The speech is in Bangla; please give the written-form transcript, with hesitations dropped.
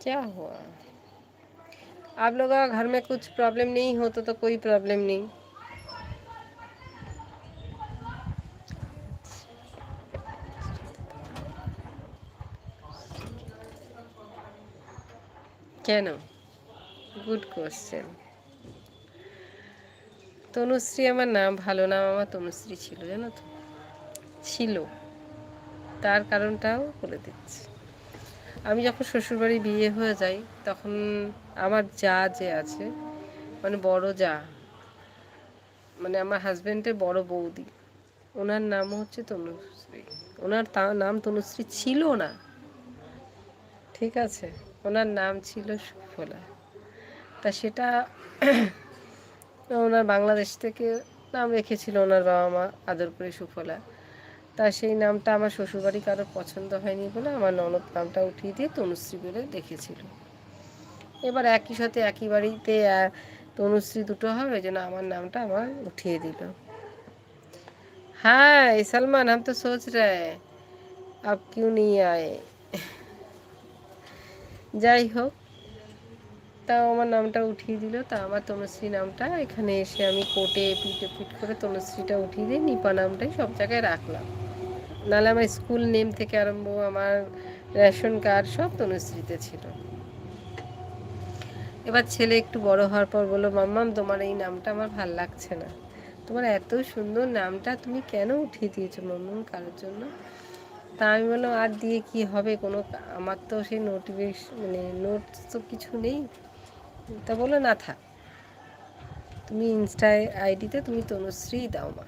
क्या हुआ? आप लोगों का घर में कुछ प्रॉब्लम नहीं हो तो कोई प्रॉब्लम नहीं। কেন? Good question. তনুশ্রী আমার নাম, ভালো নাম আমার তনুশ্রী ছিল, জানো তো, ছিল। তার কারণটাও বলে দিচ্ছি। আমি যখন শ্বশুরবাড়ি বিয়ে হয়ে যাই তখন আমার যা যে আছে, মানে বড় যা, মানে আমার হাজব্যান্ডের বড় বৌদি, ওনার নাম হচ্ছে তনুশ্রী। ওনার নাম তনুশ্রী ছিল না, ঠিক আছে, ওনার নাম ছিল সুফলা। তা সেটা ওনার বাংলাদেশ থেকে নাম রেখেছিল ওনার বাবা মা আদর করে সুফলা। তা সেই নামটা আমার শ্বশুরবাড়ি কারোর পছন্দ হয়নি বলে আমার ননদ নামটা উঠিয়ে দিয়ে তনুশ্রী বলে রেখেছিল। এবার একই সাথে একই বাড়িতে তনুশ্রী দুটো হবে যেন আমার নামটা আমার উঠিয়ে দিল। হ্যাঁ सलमान, हम तो सोच रहे हैं आप क्यों नहीं आए। যাই হোক, তাও আমার নামটা উঠিয়ে দিল। তা আমার তনুশ্রী নামটা এখানে এসে আমি কোর্টে পিট করে তনুশ্রীটা উঠিয়ে দিয়ে নিপা নামটাই সব জায়গায় রাখলাম। নাহলে আমার স্কুল নেম থেকে আরম্ভ, আমার রেশন কার্ড সব তনুশ্রীতে ছিল। এবার ছেলে একটু বড় হওয়ার পর বললো, মাম্মাম তোমার এই নামটা আমার ভাল লাগছে না, তোমার এত সুন্দর নামটা তুমি কেন উঠিয়ে দিয়েছো মাম্মাম কারোর জন্য। তা আমি বললাম আর দিয়ে কি হবে, কোনো আমার তো সেই নোটিফিকেশন মানে নোটস তো কিছু নেই। তা বললো না থাক, তুমি ইনস্টা আইডিতে তুমি তনুশ্রী দাও মা।